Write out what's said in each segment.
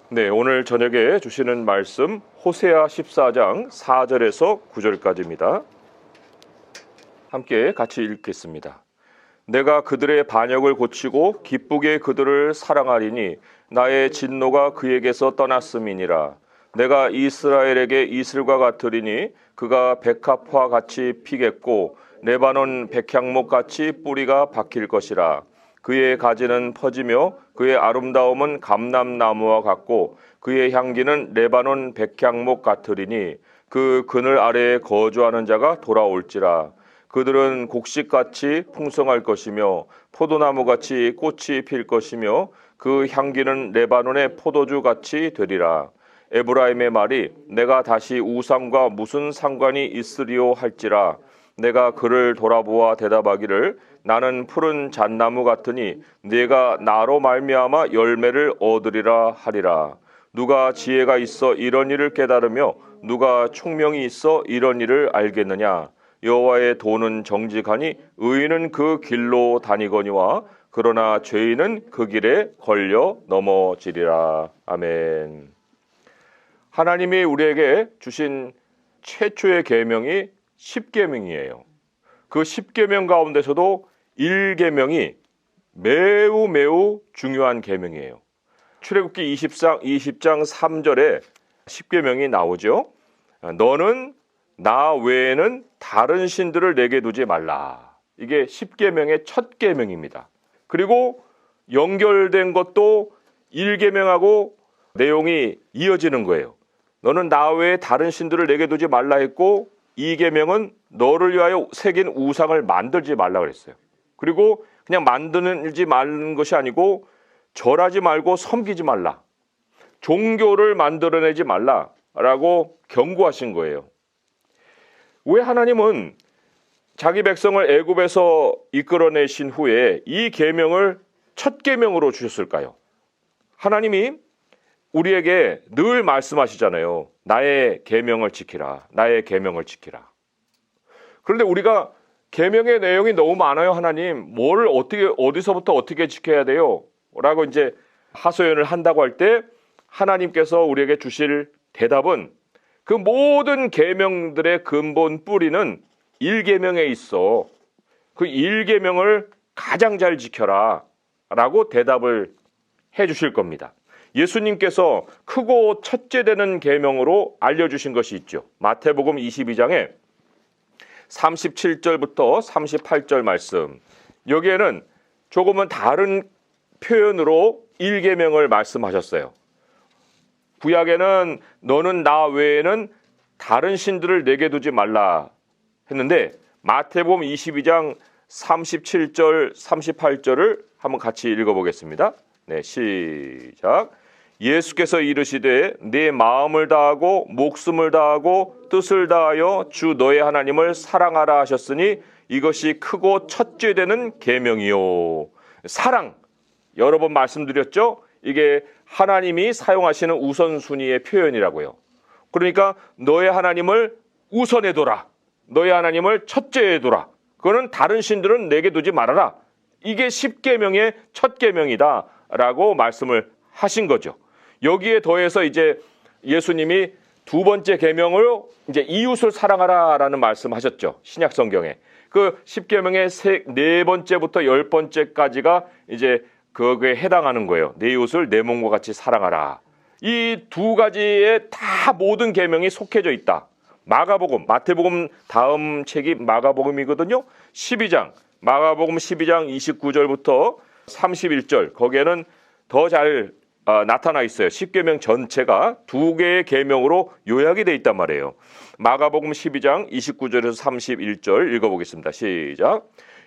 네, 오늘 저녁에 주시는 말씀 호세아 14장 4절에서 9절까지입니다. 함께 같이 읽겠습니다. 내가 그들의 반역을 고치고 기쁘게 그들을 사랑하리니 나의 진노가 그에게서 떠났음이니라. 내가 이스라엘에게 이슬과 같으리니 그가 백합화 같이 피겠고 레바논 백향목 같이 뿌리가 박힐 것이라. 그의 가지는 퍼지며 그의 아름다움은 감람나무와 같고 그의 향기는 레바논 백향목 같으리니 그 그늘 아래에 거주하는 자가 돌아올지라. 그들은 곡식같이 풍성할 것이며 포도나무같이 꽃이 필 것이며 그 향기는 레바논의 포도주같이 되리라. 에브라임의 말이 내가 다시 우상과 무슨 상관이 있으리요 할지라. 내가 그를 돌아보아 대답하기를 나는 푸른 잣나무 같으니 네가 나로 말미암아 열매를 얻으리라 하리라. 누가 지혜가 있어 이런 일을 깨달으며 누가 총명이 있어 이런 일을 알겠느냐. 여호와의 도는 정직하니 의인은 그 길로 다니거니와 그러나 죄인은 그 길에 걸려 넘어지리라. 아멘. 하나님이 우리에게 주신 최초의 계명이 10계명이에요. 그 10계명 가운데서도 1계명이 매우 중요한 계명이에요. 출애굽기 20장 3절에 10계명이 나오죠. 너는 나 외에는 다른 신들을 내게 두지 말라. 이게 10계명의 첫 계명입니다. 그리고 연결된 것도 1계명하고 내용이 이어지는 거예요. 너는 나 외에 다른 신들을 내게 두지 말라 했고 2계명은 너를 위하여 새긴 우상을 만들지 말라 그랬어요. 그리고 그냥 만들지 말는 것이 아니고 절하지 말고 섬기지 말라. 종교를 만들어내지 말라라고 경고하신 거예요. 왜 하나님은 자기 백성을 애굽에서 이끌어내신 후에 이 계명을 첫 계명으로 주셨을까요? 하나님이 우리에게 늘 말씀하시잖아요. 나의 계명을 지키라. 나의 계명을 지키라. 그런데 우리가 계명의 내용이 너무 많아요. 하나님, 뭘 어디서부터 어떻게 지켜야 돼요? 라고 이제 하소연을 한다고 할 때 하나님께서 우리에게 주실 대답은 그 모든 계명들의 근본 뿌리는 1계명에 있어. 그 1계명을 가장 잘 지켜라. 라고 대답을 해 주실 겁니다. 예수님께서 크고 첫째 되는 계명으로 알려주신 것이 있죠. 마태복음 22장에 37절부터 38절 말씀. 여기에는 조금은 다른 표현으로 1계명을 말씀하셨어요. 구약에는 너는 나 외에는 다른 신들을 내게 두지 말라 했는데 마태복음 22장 37절 38절을 한번 같이 읽어보겠습니다. 네, 시작. 예수께서 이르시되 네 마음을 다하고 목숨을 다하고 뜻을 다하여 주 너의 하나님을 사랑하라 하셨으니 이것이 크고 첫째 되는 계명이요. 사랑, 여러 번 말씀드렸죠. 이게 하나님이 사용하시는 우선순위의 표현이라고요. 그러니까 너의 하나님을 우선에 둬라. 너의 하나님을 첫째에 둬라. 그거는 다른 신들은 내게 두지 말아라. 이게 10계명의 첫 계명이다 라고 말씀을 하신 거죠. 여기에 더해서 이제 예수님이 두 번째 계명으로 이제 이웃을 사랑하라라는 말씀하셨죠. 신약 성경에. 그 10계명의 네 번째부터 10번째까지가 이제 그거에 해당하는 거예요. 내 이웃을 내 몸과 같이 사랑하라. 이 두 가지에 다 모든 계명이 속해져 있다. 마가복음, 마태복음 다음 책이 마가복음이거든요. 12장, 마가복음 12장 29절부터 31절 거기에는 더 잘 나타나 있어요. 10계명 전체가 두 개의 계명으로 요약이 돼 있단 말이에요. 마가복음 12장 29절에서 31절 읽어보겠습니다. 시작.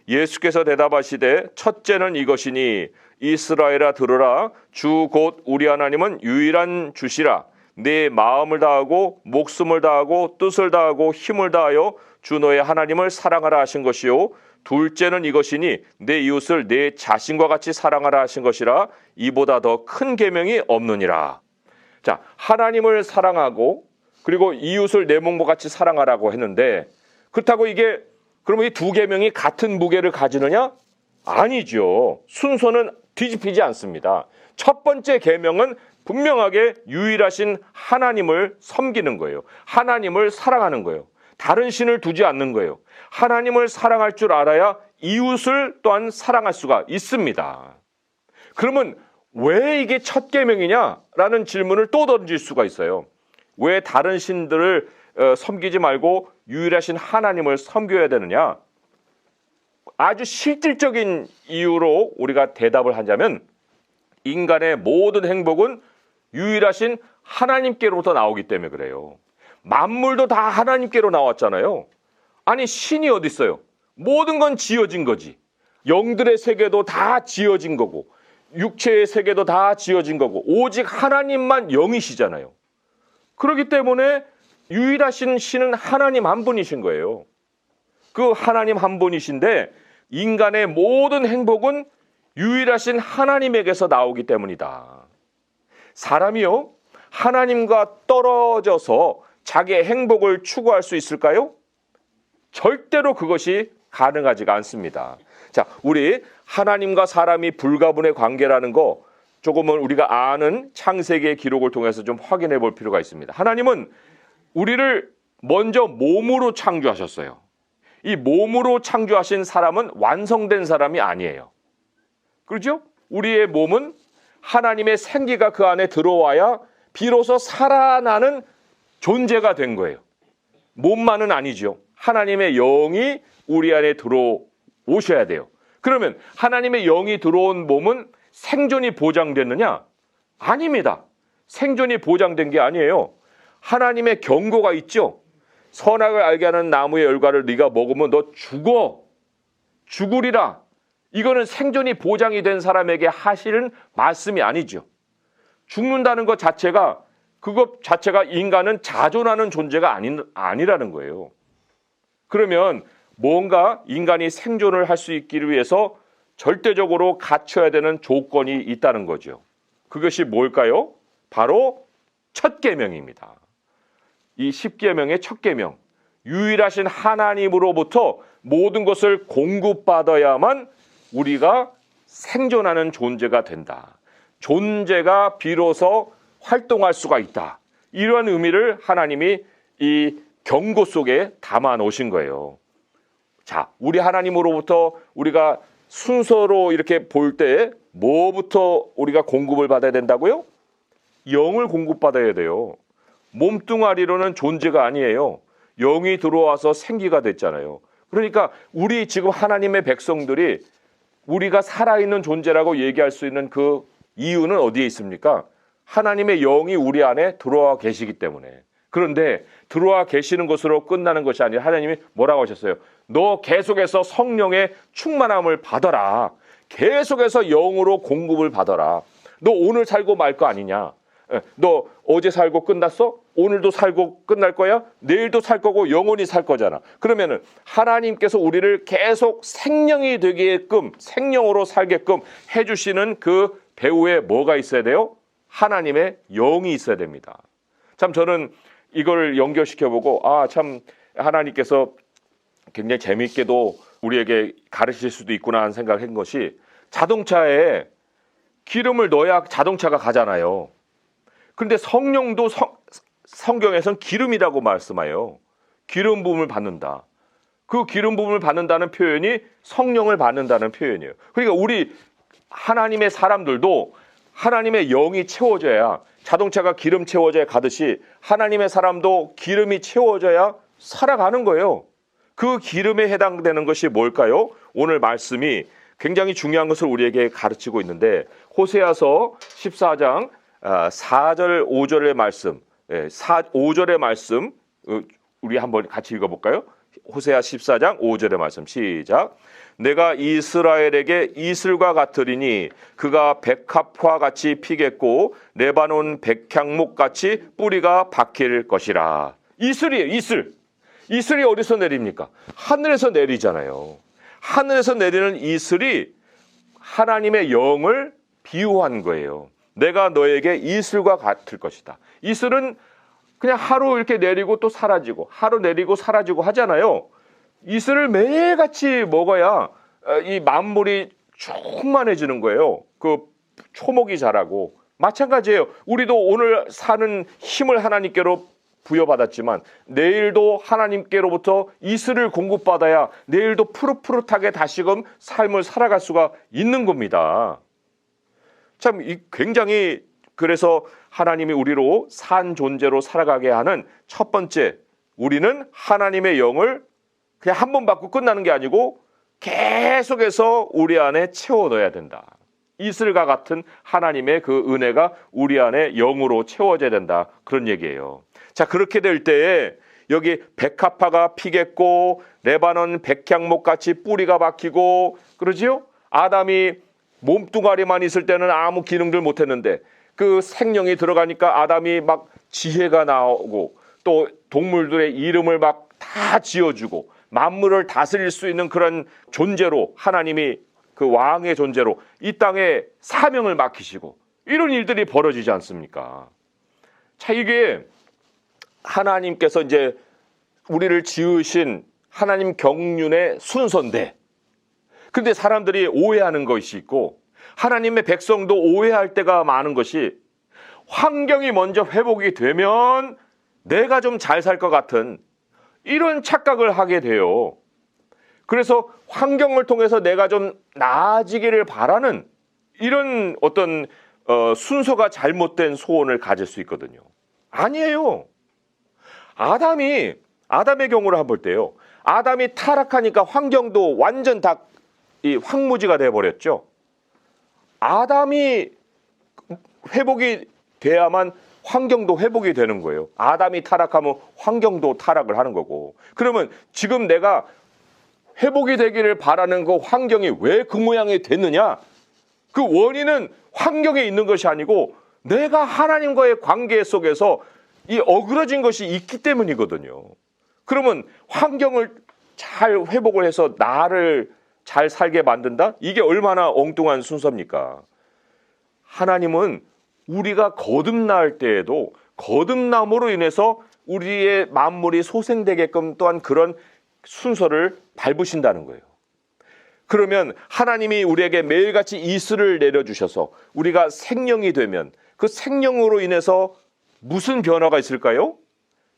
예수께서 대답하시되 첫째는 이것이니 이스라엘아 들으라. 주 곧 우리 하나님은 유일한 주시라. 네 마음을 다하고 목숨을 다하고 뜻을 다하고 힘을 다하여 주 너의 하나님을 사랑하라 하신 것이요. 둘째는 이것이니 내 이웃을 내 자신과 같이 사랑하라 하신 것이라. 이보다 더 큰 계명이 없느니라. 자, 하나님을 사랑하고 그리고 이웃을 내 몸과 같이 사랑하라고 했는데 그렇다고 이게 그러면 이 두 계명이 같은 무게를 가지느냐? 아니죠. 순서는 뒤집히지 않습니다. 첫 번째 계명은 분명하게 유일하신 하나님을 섬기는 거예요. 하나님을 사랑하는 거예요. 다른 신을 두지 않는 거예요. 하나님을 사랑할 줄 알아야 이웃을 또한 사랑할 수가 있습니다. 그러면 왜 이게 첫 계명이냐라는 질문을 또 던질 수가 있어요. 왜 다른 신들을 섬기지 말고 유일하신 하나님을 섬겨야 되느냐? 아주 실질적인 이유로 우리가 대답을 하자면 인간의 모든 행복은 유일하신 하나님께로부터 나오기 때문에 그래요. 만물도 다 하나님께로 나왔잖아요. 아니 신이 어디 있어요? 모든 건 지어진 거지. 영들의 세계도 다 지어진 거고 육체의 세계도 다 지어진 거고 오직 하나님만 영이시잖아요. 그렇기 때문에 유일하신 신은 하나님 한 분이신 거예요. 그 하나님 한 분이신데 인간의 모든 행복은 유일하신 하나님에게서 나오기 때문이다. 사람이요, 하나님과 떨어져서 자기의 행복을 추구할 수 있을까요? 절대로 그것이 가능하지가 않습니다. 자, 우리 하나님과 사람이 불가분의 관계라는 거 조금은 우리가 아는 창세기의 기록을 통해서 좀 확인해 볼 필요가 있습니다. 하나님은 우리를 먼저 몸으로 창조하셨어요. 이 몸으로 창조하신 사람은 완성된 사람이 아니에요. 그렇죠? 우리의 몸은 하나님의 생기가 그 안에 들어와야 비로소 살아나는 존재가 된 거예요. 몸만은 아니죠. 하나님의 영이 우리 안에 들어오셔야 돼요. 그러면 하나님의 영이 들어온 몸은 생존이 보장됐느냐? 아닙니다. 생존이 보장된 게 아니에요. 하나님의 경고가 있죠. 선악을 알게 하는 나무의 열과를 네가 먹으면 너 죽어. 죽으리라. 이거는 생존이 보장이 된 사람에게 하시는 말씀이 아니죠. 죽는다는 것 자체가 그것 자체가 인간은 자존하는 존재가 아니라는 거예요. 그러면 뭔가 인간이 생존을 할 수 있기를 위해서 절대적으로 갖춰야 되는 조건이 있다는 거죠. 그것이 뭘까요? 바로 첫 계명입니다. 이 10계명의 첫 계명, 유일하신 하나님으로부터 모든 것을 공급받아야만 우리가 생존하는 존재가 된다. 존재가 비로소 활동할 수가 있다. 이러한 의미를 하나님이 이 경고 속에 담아 놓으신 거예요. 자, 우리 하나님으로부터 우리가 순서로 이렇게 볼 때 뭐부터 우리가 공급을 받아야 된다고요? 영을 공급받아야 돼요. 몸뚱아리로는 존재가 아니에요. 영이 들어와서 생기가 됐잖아요. 그러니까 우리 지금 하나님의 백성들이 우리가 살아있는 존재라고 얘기할 수 있는 그 이유는 어디에 있습니까? 하나님의 영이 우리 안에 들어와 계시기 때문에. 그런데 들어와 계시는 것으로 끝나는 것이 아니라 하나님이 뭐라고 하셨어요? 너 계속해서 성령의 충만함을 받아라. 계속해서 영으로 공급을 받아라. 너 오늘 살고 말 거 아니냐? 너 어제 살고 끝났어? 오늘도 살고 끝날 거야? 내일도 살 거고 영원히 살 거잖아. 그러면은 하나님께서 우리를 계속 생명이 되게끔 생명으로 살게끔 해주시는 그 배후에 뭐가 있어야 돼요? 하나님의 영이 있어야 됩니다. 참 저는 이걸 연결시켜보고 참 하나님께서 굉장히 재미있게도 우리에게 가르칠 수도 있구나 하는 생각을 한 것이 자동차에 기름을 넣어야 자동차가 가잖아요. 그런데 성령도 성경에서는 기름이라고 말씀해요. 기름 부음을 받는다. 그 기름 부음을 받는다는 표현이 성령을 받는다는 표현이에요. 그러니까 우리 하나님의 사람들도 하나님의 영이 채워져야 자동차가 기름 채워져야 가듯이 하나님의 사람도 기름이 채워져야 살아가는 거예요. 그 기름에 해당되는 것이 뭘까요? 오늘 말씀이 굉장히 중요한 것을 우리에게 가르치고 있는데 호세아서 14장 4절 5절의 말씀 5절의 말씀 우리 한번 같이 읽어볼까요? 호세아 14장 5절의 말씀 시작. 내가 이스라엘에게 이슬과 같으리니 그가 백합화 같이 피겠고 레바논 백향목 같이 뿌리가 박힐 것이라. 이슬이에요. 이슬. 이슬이 어디서 내립니까? 하늘에서 내리잖아요. 하늘에서 내리는 이슬이 하나님의 영을 비유한 거예요. 내가 너에게 이슬과 같을 것이다. 이슬은 그냥 하루 이렇게 내리고 또 사라지고 하루 내리고 사라지고 하잖아요. 이슬을 매일같이 먹어야 이 만물이 충만해지는 거예요. 그 초목이 자라고 마찬가지예요. 우리도 오늘 사는 힘을 하나님께로 부여받았지만 내일도 하나님께로부터 이슬을 공급받아야 내일도 푸릇푸릇하게 다시금 삶을 살아갈 수가 있는 겁니다. 참 굉장히 그래서 하나님이 우리로 산 존재로 살아가게 하는 첫 번째, 우리는 하나님의 영을 그냥 한 번 받고 끝나는 게 아니고 계속해서 우리 안에 채워 넣어야 된다. 이슬과 같은 하나님의 그 은혜가 우리 안에 영으로 채워져야 된다. 그런 얘기예요. 자, 그렇게 될 때에 여기 백합화가 피겠고 레바논 백향목같이 뿌리가 박히고 그러지요? 아담이 몸뚱아리만 있을 때는 아무 기능들 못했는데 그 생명이 들어가니까 아담이 막 지혜가 나오고 또 동물들의 이름을 막 다 지어주고 만물을 다스릴 수 있는 그런 존재로 하나님이 그 왕의 존재로 이 땅에 사명을 맡기시고 이런 일들이 벌어지지 않습니까? 자, 이게 하나님께서 이제 우리를 지으신 하나님 경륜의 순서인데 근데 사람들이 오해하는 것이 있고 하나님의 백성도 오해할 때가 많은 것이 환경이 먼저 회복이 되면 내가 좀 잘 살 것 같은 이런 착각을 하게 돼요. 그래서 환경을 통해서 내가 좀 나아지기를 바라는 이런 어떤 순서가 잘못된 소원을 가질 수 있거든요. 아니에요. 아담의 경우를 한번 볼 때요. 아담이 타락하니까 환경도 완전 다 이 황무지가 돼버렸죠. 아담이 회복이 돼야만 환경도 회복이 되는 거예요. 아담이 타락하면 환경도 타락을 하는 거고. 그러면 지금 내가 회복이 되기를 바라는 그 환경이 왜 그 모양이 됐느냐? 그 원인은 환경에 있는 것이 아니고 내가 하나님과의 관계 속에서 이 어그러진 것이 있기 때문이거든요. 그러면 환경을 잘 회복을 해서 나를 잘 살게 만든다? 이게 얼마나 엉뚱한 순서입니까? 하나님은 우리가 거듭날 때에도 거듭남으로 인해서 우리의 만물이 소생되게끔 또한 그런 순서를 밟으신다는 거예요. 그러면 하나님이 우리에게 매일같이 이슬을 내려주셔서 우리가 생명이 되면 그 생명으로 인해서 무슨 변화가 있을까요?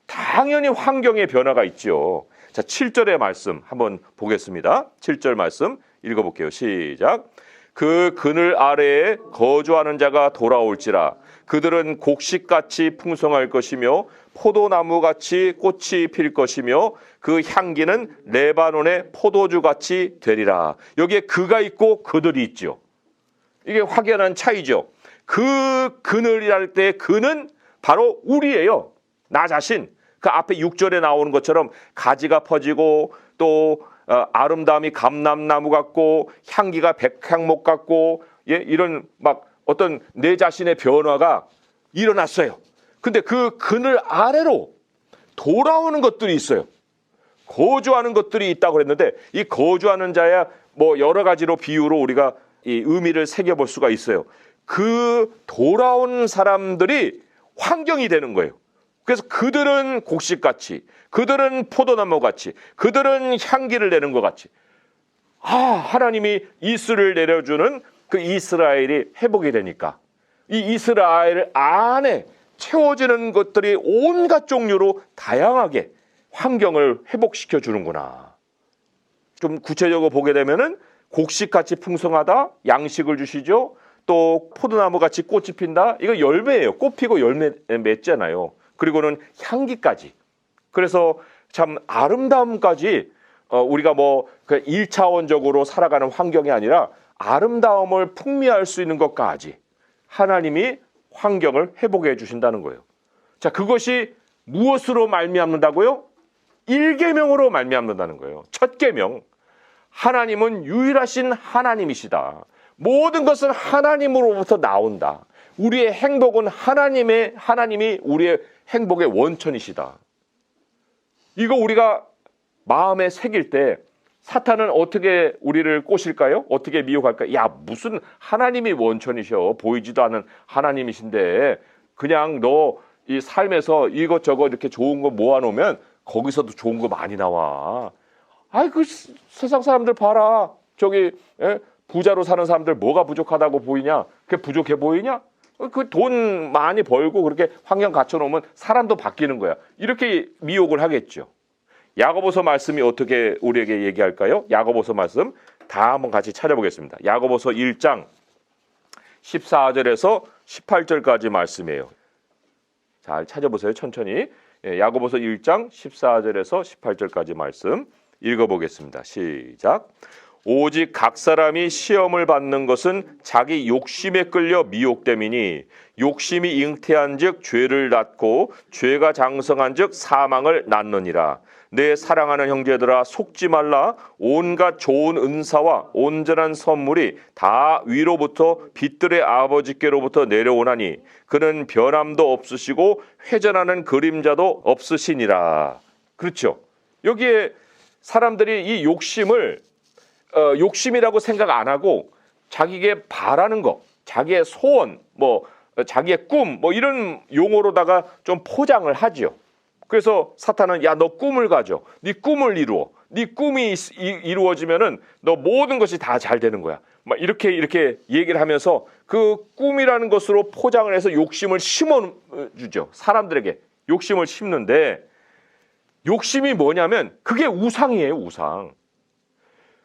당연히 환경의 변화가 있죠. 자, 7절의 말씀 한번 보겠습니다. 7절 말씀 읽어볼게요. 시작. 그 그늘 아래에 거주하는 자가 돌아올지라 그들은 곡식같이 풍성할 것이며 포도나무같이 꽃이 필 것이며 그 향기는 레바논의 포도주같이 되리라. 여기에 그가 있고 그들이 있죠. 이게 확연한 차이죠. 그 그늘이랄 때 그는 바로 우리예요. 나 자신. 그 앞에 6절에 나오는 것처럼 가지가 퍼지고 또 아름다움이 감람나무 같고 향기가 백향목 같고 예, 이런 막 어떤 내 자신의 변화가 일어났어요. 근데 그 그늘 아래로 돌아오는 것들이 있어요. 거주하는 것들이 있다고 그랬는데 이 거주하는 자야 뭐 여러 가지로 비유로 우리가 이 의미를 새겨볼 수가 있어요. 그 돌아온 사람들이 환경이 되는 거예요. 그래서 그들은 곡식같이, 그들은 포도나무같이, 그들은 향기를 내는 것 같이. 하나님이 이슬을 내려주는 그 이스라엘이 회복이 되니까 이 이스라엘 안에 채워지는 것들이 온갖 종류로 다양하게 환경을 회복시켜 주는구나. 좀 구체적으로 보게 되면은 곡식같이 풍성하다, 양식을 주시죠. 또 포도나무같이 꽃이 핀다. 이거 열매예요. 꽃 피고 열매 맺잖아요. 그리고는 향기까지. 그래서 참 아름다움까지 우리가 뭐 1차원적으로 살아가는 환경이 아니라 아름다움을 풍미할 수 있는 것까지 하나님이 환경을 회복해 주신다는 거예요. 자, 그것이 무엇으로 말미암는다고요? 1계명으로 말미암는다는 거예요. 첫 계명. 하나님은 유일하신 하나님이시다. 모든 것은 하나님으로부터 나온다. 우리의 행복은 하나님이 우리의 행복의 원천이시다. 이거 우리가 마음에 새길 때 사탄은 어떻게 우리를 꼬실까요? 어떻게 미혹할까요? 야, 무슨 하나님이 원천이셔. 보이지도 않는 하나님이신데 그냥 너 이 삶에서 이것저것 이렇게 좋은 거 모아놓으면 거기서도 좋은 거 많이 나와. 아이, 그 세상 사람들 봐라. 저기 부자로 사는 사람들 뭐가 부족하다고 보이냐? 그게 부족해 보이냐? 그 돈 많이 벌고 그렇게 환경 갖춰놓으면 사람도 바뀌는 거야. 이렇게 미혹을 하겠죠. 야고보서 말씀이 어떻게 우리에게 얘기할까요? 야고보서 말씀 다 한번 같이 찾아보겠습니다. 야고보서 1장 14절에서 18절까지 말씀이에요. 잘 찾아보세요. 천천히. 야고보서 1장 14절에서 18절까지 말씀 읽어보겠습니다. 시작. 오직 각 사람이 시험을 받는 것은 자기 욕심에 끌려 미혹됨이니 욕심이 잉태한즉 죄를 낳고 죄가 장성한즉 사망을 낳느니라. 내 사랑하는 형제들아 속지 말라. 온갖 좋은 은사와 온전한 선물이 다 위로부터 빛들의 아버지께로부터 내려오나니 그는 변함도 없으시고 회전하는 그림자도 없으시니라. 그렇죠. 여기에 사람들이 이 욕심을 욕심이라고 생각 안 하고 자기에게 바라는 거, 자기의 소원, 자기의 꿈, 이런 용어로다가 좀 포장을 하죠. 그래서 사탄은 야, 너 꿈을 가져. 네 꿈을 이루어. 네 꿈이 이루어지면은 너 모든 것이 다 잘 되는 거야. 막 이렇게 얘기를 하면서 그 꿈이라는 것으로 포장을 해서 욕심을 심어 주죠. 사람들에게 욕심을 심는데 욕심이 뭐냐면 그게 우상이에요, 우상.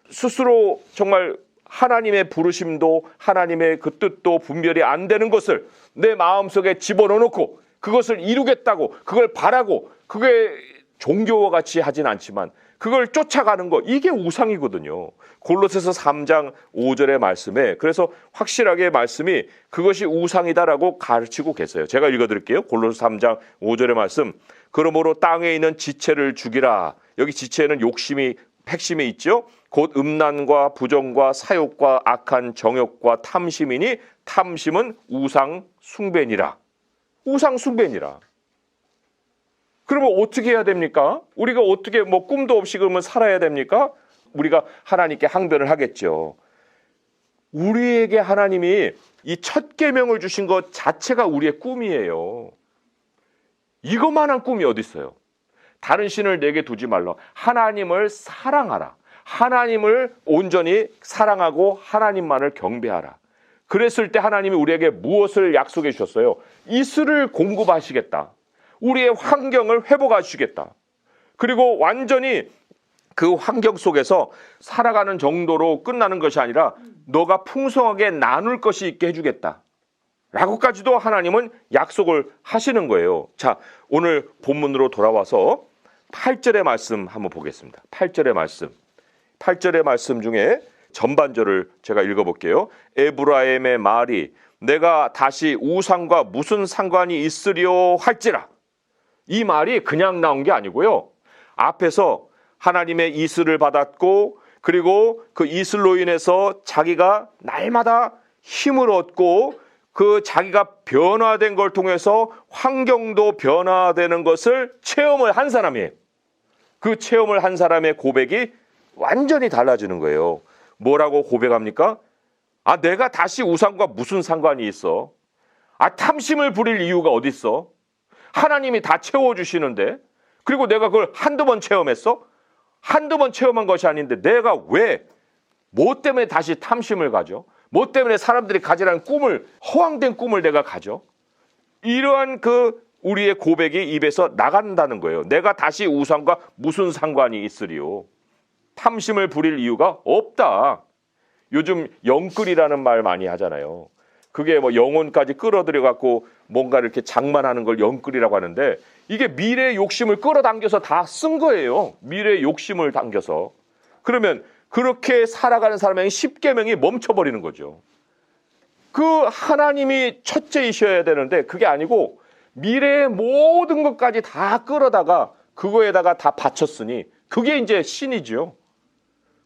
스스로 정말 하나님의 부르심도 하나님의 그 뜻도 분별이 안 되는 것을 내 마음속에 집어넣어놓고 그것을 이루겠다고 그걸 바라고 그게 종교와 같이 하진 않지만 그걸 쫓아가는 거 이게 우상이거든요. 골로새서 3장 5절의 말씀에 그래서 확실하게 말씀이 그것이 우상이다라고 가르치고 계세요. 제가 읽어드릴게요. 골로새 3장 5절의 말씀. 그러므로 땅에 있는 지체를 죽이라. 여기 지체는 욕심이 핵심에 있죠. 곧 음란과 부정과 사욕과 악한 정욕과 탐심이니 탐심은 우상 숭배니라. 우상 숭배니라. 그러면 어떻게 해야 됩니까? 우리가 어떻게 꿈도 없이 그러면 살아야 됩니까? 우리가 하나님께 항변을 하겠죠. 우리에게 하나님이 이 첫 계명을 주신 것 자체가 우리의 꿈이에요. 이것만한 꿈이 어디 있어요? 다른 신을 내게 두지 말라. 하나님을 사랑하라. 하나님을 온전히 사랑하고 하나님만을 경배하라. 그랬을 때 하나님이 우리에게 무엇을 약속해 주셨어요? 이슬을 공급하시겠다. 우리의 환경을 회복하시겠다. 그리고 완전히 그 환경 속에서 살아가는 정도로 끝나는 것이 아니라 너가 풍성하게 나눌 것이 있게 해주겠다. 라고까지도 하나님은 약속을 하시는 거예요. 자, 오늘 본문으로 돌아와서 8절의 말씀 한번 보겠습니다. 8절의 말씀. 8절의 말씀 중에 전반절을 제가 읽어볼게요. 에브라임의 말이 내가 다시 우상과 무슨 상관이 있으리요 할지라. 이 말이 그냥 나온 게 아니고요. 앞에서 하나님의 이슬을 받았고 그리고 그 이슬로 인해서 자기가 날마다 힘을 얻고 그 자기가 변화된 걸 통해서 환경도 변화되는 것을 체험을 한 사람이에요. 그 체험을 한 사람의 고백이 완전히 달라지는 거예요. 뭐라고 고백합니까? 아, 내가 다시 우상과 무슨 상관이 있어? 아, 탐심을 부릴 이유가 어디 있어? 하나님이 다 채워주시는데 그리고 내가 그걸 한두 번 체험했어? 한두 번 체험한 것이 아닌데 내가 왜? 뭐 때문에 다시 탐심을 가져? 뭐 때문에 사람들이 가지라는 꿈을 허황된 꿈을 내가 가져? 이러한 그 우리의 고백이 입에서 나간다는 거예요. 내가 다시 우상과 무슨 상관이 있으리요? 탐심을 부릴 이유가 없다. 요즘 영끌이라는 말 많이 하잖아요. 그게 영혼까지 끌어들여 갖고 뭔가 이렇게 장만하는 걸 영끌이라고 하는데 이게 미래의 욕심을 끌어당겨서 다 쓴 거예요. 미래의 욕심을 당겨서. 그러면 그렇게 살아가는 사람의 10계명이 멈춰버리는 거죠. 그 하나님이 첫째이셔야 되는데 그게 아니고 미래의 모든 것까지 다 끌어다가 그거에다가 다 바쳤으니 그게 이제 신이죠.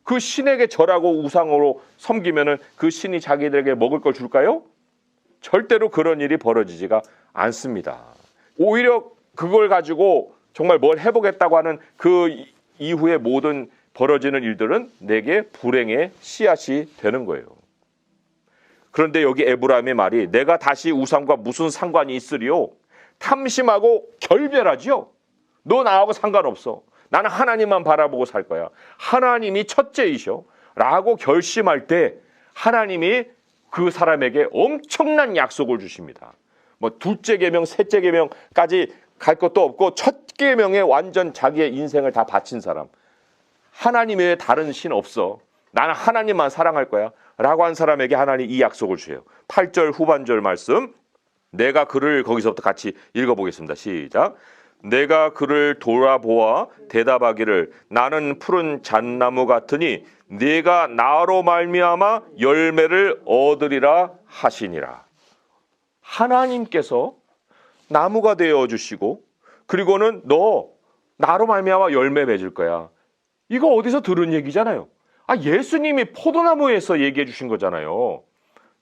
그 신에게 절하고 우상으로 섬기면은 그 신이 자기들에게 먹을 걸 줄까요? 절대로 그런 일이 벌어지지가 않습니다. 오히려 그걸 가지고 정말 뭘 해보겠다고 하는 그 이후에 모든 벌어지는 일들은 내게 불행의 씨앗이 되는 거예요. 그런데 여기 에브라임의 말이 내가 다시 우상과 무슨 상관이 있으리요? 탐심하고 결별하지요. 너 나하고 상관없어. 나는 하나님만 바라보고 살 거야. 하나님이 첫째이셔. 라고 결심할 때 하나님이 그 사람에게 엄청난 약속을 주십니다. 뭐 둘째 계명, 셋째 계명까지 갈 것도 없고 첫 계명에 완전 자기의 인생을 다 바친 사람. 하나님 외에 다른 신 없어. 나는 하나님만 사랑할 거야. 라고 한 사람에게 하나님 이 약속을 주세요. 8절 후반절 말씀. 내가 그를 거기서부터 같이 읽어보겠습니다. 시작. 내가 그를 돌아보아 대답하기를 나는 푸른 잣나무 같으니 네가 나로 말미암아 열매를 얻으리라 하시니라. 하나님께서 나무가 되어 주시고 그리고는 너 나로 말미암아 열매 맺을 거야. 이거 어디서 들은 얘기잖아요. 예수님이 포도나무에서 얘기해 주신 거잖아요.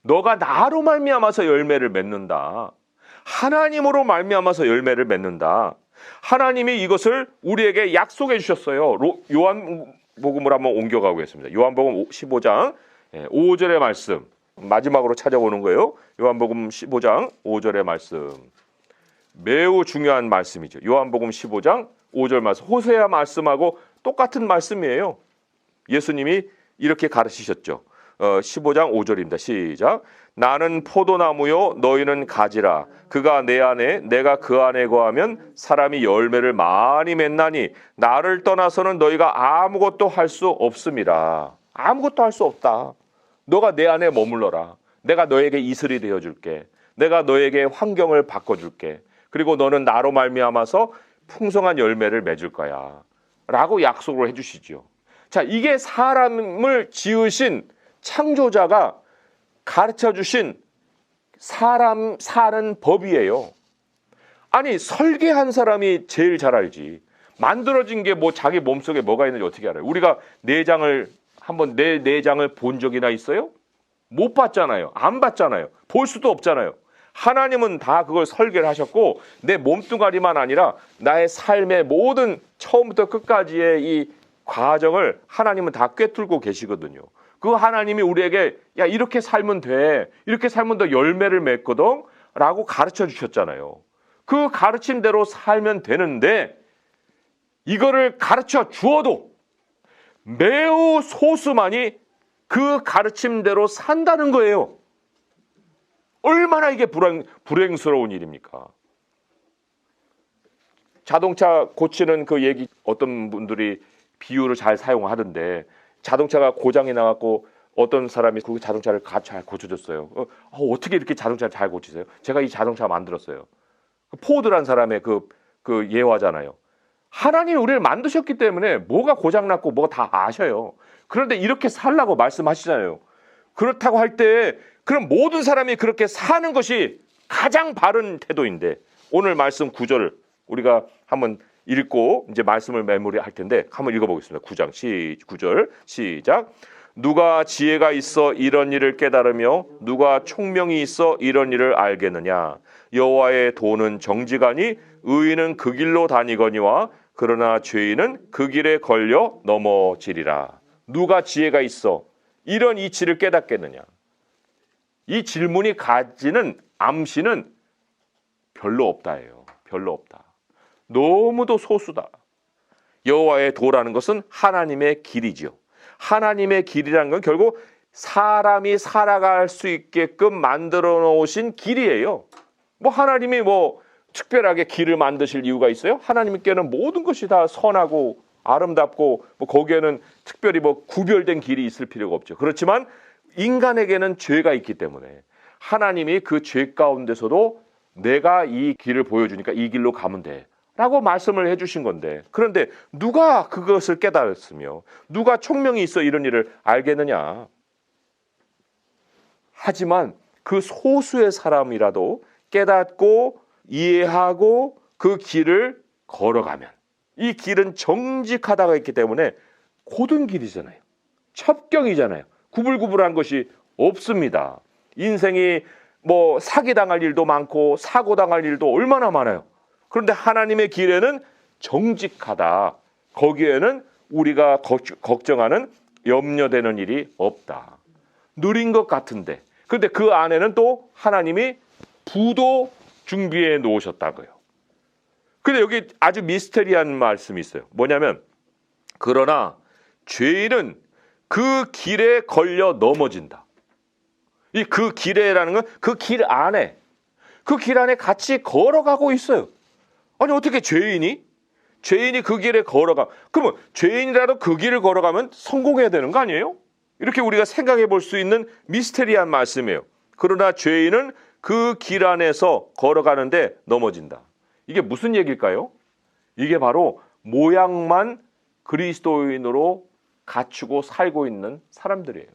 너가 나로 말미암아서 열매를 맺는다. 하나님으로 말미암아서 열매를 맺는다. 하나님이 이것을 우리에게 약속해 주셨어요. 요한복음을 한번 옮겨가고 있습니다. 요한복음 15장 5절의 말씀. 마지막으로 찾아보는 거예요. 요한복음 15장 5절의 말씀. 매우 중요한 말씀이죠. 요한복음 15장 5절 말씀. 호세아 말씀하고 똑같은 말씀이에요. 예수님이 이렇게 가르치셨죠. 15장 5절입니다. 시작. 나는 포도나무요 너희는 가지라. 그가 내 안에 내가 그 안에 거하면 사람이 열매를 많이 맺나니 나를 떠나서는 너희가 아무것도 할 수 없음이라. 아무것도 할 수 없다. 너가 내 안에 머물러라. 내가 너에게 이슬이 되어줄게. 내가 너에게 환경을 바꿔줄게. 그리고 너는 나로 말미암아서 풍성한 열매를 맺을 거야. 라고 약속을 해주시죠. 자, 이게 사람을 지으신 창조자가 가르쳐주신 사람 사는 법이에요. 아니, 설계한 사람이 제일 잘 알지. 만들어진 게 뭐 자기 몸속에 뭐가 있는지 어떻게 알아요? 우리가 한번 내 내장을 본 적이나 있어요? 못 봤잖아요. 안 봤잖아요. 볼 수도 없잖아요. 하나님은 다 그걸 설계를 하셨고 내 몸뚱아리만 아니라 나의 삶의 모든 처음부터 끝까지의 이 과정을 하나님은 다 꿰뚫고 계시거든요. 그 하나님이 우리에게 야 이렇게 살면 돼. 이렇게 살면 더 열매를 맺거든. 라고 가르쳐 주셨잖아요. 그 가르침대로 살면 되는데 이거를 가르쳐 주어도 매우 소수만이 그 가르침대로 산다는 거예요. 얼마나 이게 불행스러운 일입니까? 자동차 고치는 그 얘기 어떤 분들이 비유를 잘 사용하던데 자동차가 고장이 나갖고 어떤 사람이 그 자동차를 잘 고쳐줬어요. 어떻게 이렇게 자동차를 잘 고치세요? 제가 이 자동차 만들었어요. 포드란 사람의 그 예화잖아요. 하나님이 우리를 만드셨기 때문에 뭐가 고장났고 뭐가 다 아셔요. 그런데 이렇게 살라고 말씀하시잖아요. 그렇다고 할 때 그럼 모든 사람이 그렇게 사는 것이 가장 바른 태도인데 오늘 말씀 9절 우리가 한번 읽고 이제 말씀을 메모리할 텐데 한번 읽어보겠습니다. 9절 시작. 누가 지혜가 있어 이런 일을 깨달으며 누가 총명이 있어 이런 일을 알겠느냐. 여호와의 도는 정직하니 의인은 그 길로 다니거니와 그러나 죄인은 그 길에 걸려 넘어지리라. 누가 지혜가 있어 이런 이치를 깨닫겠느냐. 이 질문이 가지는 암시는 별로 없다예요. 별로 없다. 너무도 소수다. 여호와의 도라는 것은 하나님의 길이지요. 하나님의 길이라는 건 결국 사람이 살아갈 수 있게끔 만들어 놓으신 길이에요. 뭐 하나님이 뭐 특별하게 길을 만드실 이유가 있어요? 하나님께는 모든 것이 다 선하고 아름답고 뭐 거기에는 특별히 뭐 구별된 길이 있을 필요가 없죠. 그렇지만 인간에게는 죄가 있기 때문에 하나님이 그 죄 가운데서도 내가 이 길을 보여주니까 이 길로 가면 돼 라고 말씀을 해주신 건데 그런데 누가 그것을 깨달았으며 누가 총명이 있어 이런 일을 알겠느냐. 하지만 그 소수의 사람이라도 깨닫고 이해하고 그 길을 걸어가면 이 길은 정직하다가 있기 때문에 고든 길이잖아요. 첩경이잖아요. 구불구불한 것이 없습니다. 인생이 뭐 사기당할 일도 많고 사고당할 일도 얼마나 많아요. 그런데 하나님의 길에는 정직하다. 거기에는 우리가 걱정하는 염려되는 일이 없다. 느린 것 같은데 그런데 그 안에는 또 하나님이 부도 준비해 놓으셨다고요. 근데 여기 아주 미스테리한 말씀이 있어요. 뭐냐면 그러나 죄인은 그 길에 걸려 넘어진다. 이 그 길에라는 건 그 길 안에, 그 길 안에 같이 걸어가고 있어요. 아니 어떻게 죄인이 그 길에 걸어가? 그러면 죄인이라도 그 길을 걸어가면 성공해야 되는 거 아니에요? 이렇게 우리가 생각해 볼 수 있는 미스테리한 말씀이에요. 그러나 죄인은 그 길 안에서 걸어가는데 넘어진다. 이게 무슨 얘기일까요? 이게 바로 모양만 그리스도인으로 갖추고 살고 있는 사람들이에요.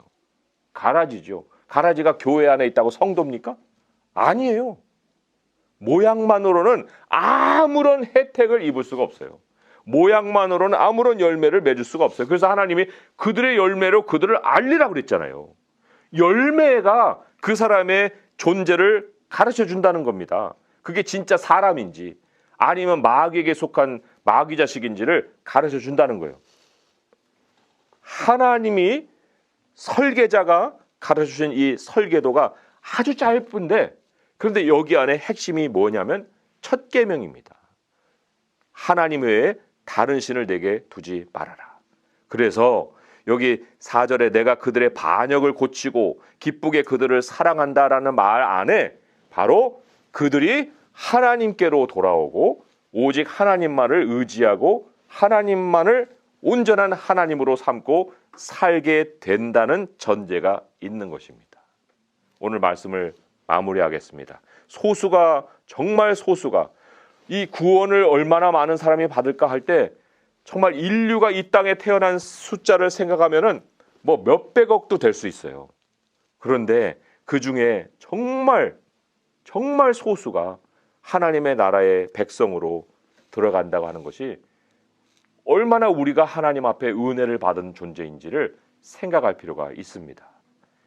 가라지죠. 가라지가 교회 안에 있다고 성도입니까? 아니에요. 모양만으로는 아무런 혜택을 입을 수가 없어요. 모양만으로는 아무런 열매를 맺을 수가 없어요. 그래서 하나님이 그들의 열매로 그들을 알리라고 그랬잖아요. 열매가 그 사람의 존재를 가르쳐 준다는 겁니다. 그게 진짜 사람인지 아니면 마귀에게 속한 마귀 자식인지를 가르쳐 준다는 거예요. 하나님이 설계자가 가르쳐 주신 이 설계도가 아주 짧은데, 그런데 여기 안에 핵심이 뭐냐면 첫 계명입니다. 하나님 외에 다른 신을 내게 두지 말아라. 그래서 여기 4절에 내가 그들의 반역을 고치고 기쁘게 그들을 사랑한다라는 말 안에 바로 그들이 하나님께로 돌아오고 오직 하나님만을 의지하고 하나님만을 온전한 하나님으로 삼고 살게 된다는 전제가 있는 것입니다. 오늘 말씀을 마무리하겠습니다. 정말 소수가 이 구원을 얼마나 많은 사람이 받을까 할 때 정말 인류가 이 땅에 태어난 숫자를 생각하면은 뭐 몇백억도 될 수 있어요. 그런데 그 중에 정말 소수가 하나님의 나라의 백성으로 들어간다고 하는 것이 얼마나 우리가 하나님 앞에 은혜를 받은 존재인지를 생각할 필요가 있습니다.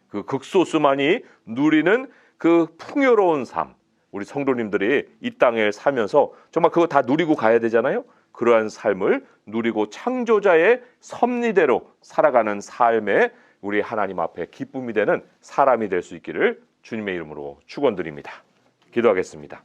그 극소수만이 누리는 그 풍요로운 삶, 우리 성도님들이 이 땅에 살면서 정말 그거 다 누리고 가야 되잖아요. 그러한 삶을 누리고 창조자의 섭리대로 살아가는 삶에 우리 하나님 앞에 기쁨이 되는 사람이 될 수 있기를 주님의 이름으로 축원드립니다. 기도하겠습니다.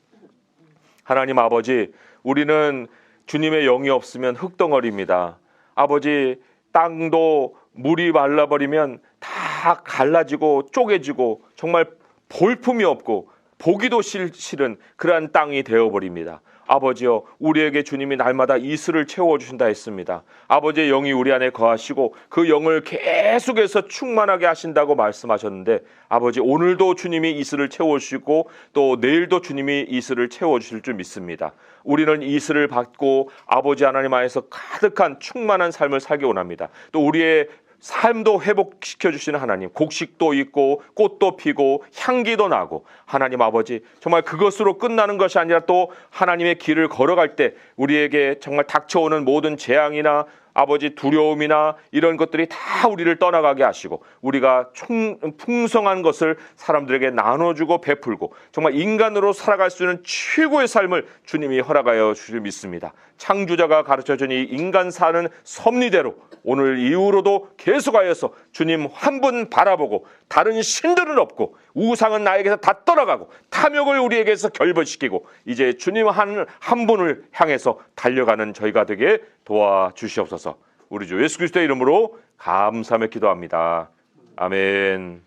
하나님 아버지, 우리는 주님의 영이 없으면 흙덩어리입니다. 아버지, 땅도 물이 말라버리면 다 갈라지고 쪼개지고 정말 볼품이 없고 보기도 싫은 그러한 땅이 되어버립니다. 아버지여, 우리에게 주님이 날마다 이슬을 채워주신다 했습니다. 아버지의 영이 우리 안에 거하시고 그 영을 계속해서 충만하게 하신다고 말씀하셨는데, 아버지 오늘도 주님이 이슬을 채워주시고 또 내일도 주님이 이슬을 채워주실 줄 믿습니다. 우리는 이슬을 받고 아버지 하나님 안에서 가득한 충만한 삶을 살기 원합니다. 또 우리의 삶도 회복시켜주시는 하나님, 곡식도 있고 꽃도 피고 향기도 나고, 하나님 아버지 정말 그것으로 끝나는 것이 아니라 또 하나님의 길을 걸어갈 때 우리에게 정말 닥쳐오는 모든 재앙이나 아버지 두려움이나 이런 것들이 다 우리를 떠나가게 하시고 우리가 풍성한 것을 사람들에게 나눠주고 베풀고 정말 인간으로 살아갈 수 있는 최고의 삶을 주님이 허락하여 주실 믿습니다. 창조자가 가르쳐준 이 인간 사는 섭리대로 오늘 이후로도 계속하여서 주님 한 분 바라보고 다른 신들은 없고 우상은 나에게서 다 떠나가고 탐욕을 우리에게서 결벌시키고 이제 주님 한 분을 향해서 달려가는 저희가 되게 도와주시옵소서. 우리 주 예수 그리스도의 이름으로 감사하며 기도합니다. 아멘.